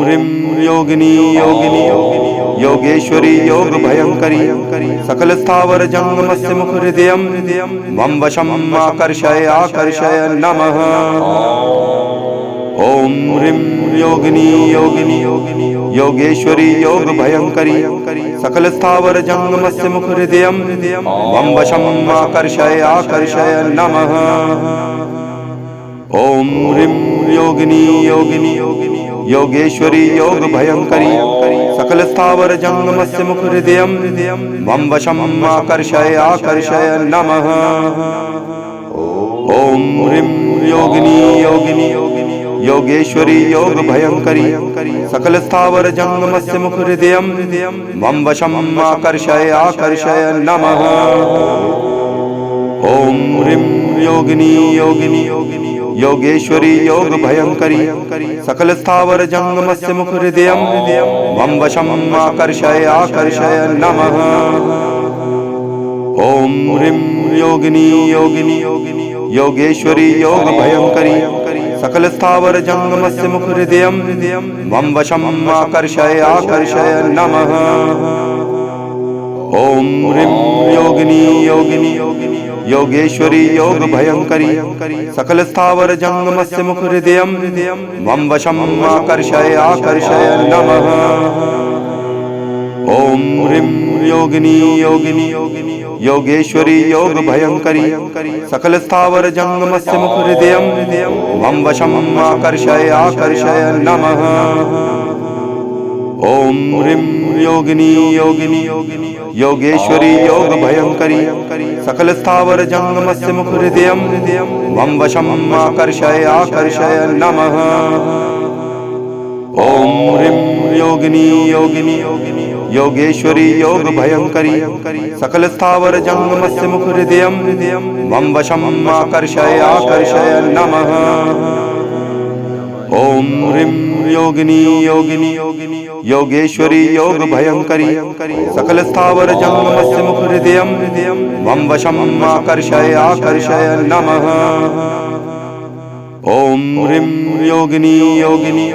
ह्रीं योगिनी योगिनी योगेश्वरी योग भयंकरी सकल स्थावर जंगमस्य मुख हृदयं मम वशम् आकर्षय आकर्षय नमः। ॐ ह्रीं योगिनी योगिनी योगेश्वरी योग भयंकरी सकल स्थावर जंगमस्य मुख हृदयं मम वशम् आकर्षय आकर्षय नमः। ॐ ह्रीं योगिनी योगिनी योगेश्वरी योग भयंकरी सकल स्थावर जंगमस्य मुख हृदयं मम वशम् आकर्षय आकर्षय नमः। ॐ ह्रीं योगिनी योगिनी योगेश्वरी योग भयंकरी सकल स्थावर जंगमस्य मुख हृदयं मम वशम् आकर्षय आकर्षय नमः। ॐ ह्रीं योगिनी योगिनी योगेश्वरी योग भयंकरी सकल स्थावर जंगमस्य मुख हृदयं मम वशम् आकर्षय आकर्षय नमः। ॐ ह्रीं योगिनी योगिनी योगेश्वरी योग भयंकरी सकल स्थावर जंगमस्य मुख हृदयं मम वशम् आकर्षय आकर्षय नमः। ॐ ह्रीं योगिनी योगिनी योगेश्वरी योग भयंकरी सकल स्थावर जंगमस्य मुख हृदयं मम वशम् आकर्षय आकर्षय नमः। ॐ ह्रीं योगिनी योगिनी योगेश्वरी योग भयंकरी सकल स्थावर जंगमस्य मुख हृदयं मम वशम् आकर्षय आकर्षय नमः। ॐ ह्रीं योगिनी योगिनी योगेश्वरी योग भयंकरी सकल स्थावर जंगमस्य मुख हृदयं मम वशम् आकर्षय आकर्षय नमः। ॐ ह्रीं योगिनी योगिनी योगेश्वरी योग भयंकरी सकल स्थावर जंगमस्य मुख हृदयं मम वशम् आकर्षय आकर्षय नमः। ॐ ह्रीं योगिनी योगिनी योगेश्वरी योग भयंकरी सकल स्थावर जंगमस्य मुख हृदयं मम वशम् आकर्षय आकर्षय नमः। ॐ ह्रीं योगिनी योगिनी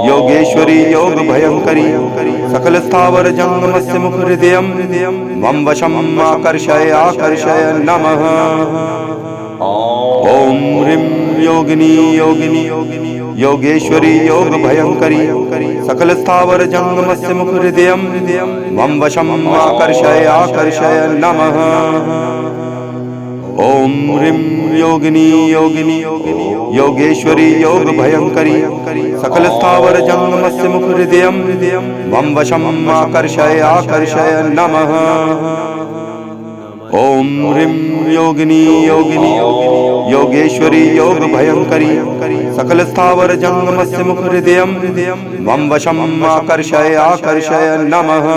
योगेश्वरी योग भयंकरी सकल स्थावर जंगमस्य मुख हृदयं मम वशम् आकर्षय आकर्षय नमः। ॐ ह्रीं योगिनी योगिनी योगेश्वरी योग भयंकरी सकल स्थावर जंगमस्य मुख हृदयं मम वशम् आकर्षय आकर्षय नमः। ॐ ह्रीं योगिनी योगिनी योगेश्वरी योग भयंकरी सकल स्थावर जंगमस्य मुख हृदयं मम वशम् आकर्षय आकर्षय नमः। ॐ ह्रीं योगिनी योगिनी योगेश्वरी योग भयंकरी सकल स्थावर जंगमस्य मुख हृदयं मम वशम् आकर्षय आकर्षय नमः।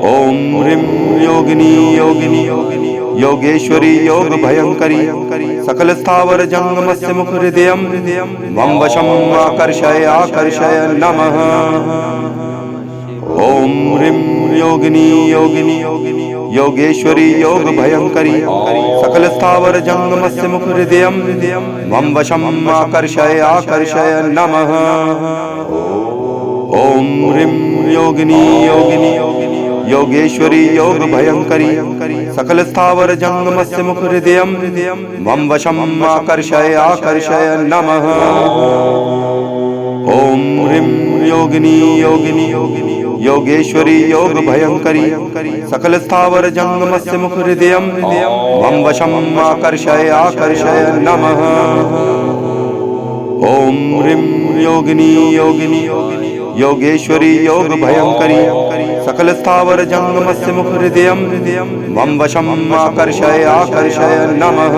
ॐ ह्रीं योगिनी योगिनी योगेश्वरी योग भयंकरी सकल स्थावर जंगमस्य मुख हृदयं मम वशम् आकर्षय आकर्षय नमः। ॐ ह्रीं योगिनी योगिनी योगेश्वरी योग भयंकरी सकल स्थावर जंगमस्य मुख हृदयं मम वशम् आकर्षय आकर्षय नमः। ॐ ह्रीं योगिनी योगिनी योगेश्वरी योग भयंकरी सकल स्थावर जंगमस्य मुख हृदयं मम वशम् आकर्षय आकर्षय नमः। ॐ ह्रीं योगिनी योगिनी योगेश्वरी योग भयंकरी सकल स्थावर जंगमस्य मुख हृदयं मम वशम् आकर्षय आकर्षय नमः। ॐ ह्रीं योगिनी योगिनी योगेश्वरी योग भयंकरी सकल स्थावर जंगमस्य मुख हृदयं मम वशम् आकर्षय आकर्षय नमः।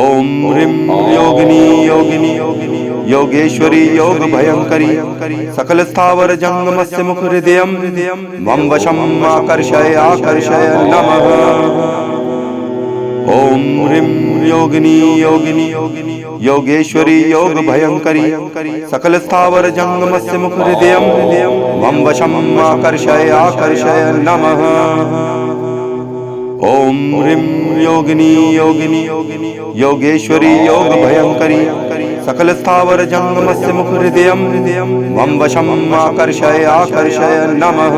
ॐ ह्रीं योगिनी योगिनी योगेश्वरी योग भयंकरी सकल स्थावर जंगमस्य मुख हृदयं मम वशम् आकर्षय आकर्षय नमः। ॐ ह्रीं योगिनी योगिनी योगेश्वरी योग भयंकरी सकल स्थावर जंगमस्य मुख हृदयं मम वशम् आकर्षय आकर्षय नमः। ॐ ह्रीं योगिनी योगिनी योगेश्वरी योग भयंकरी सकल स्थावर जंगमस्य मुख हृदयम वम वशम आकर्षय आकर्षय नमः।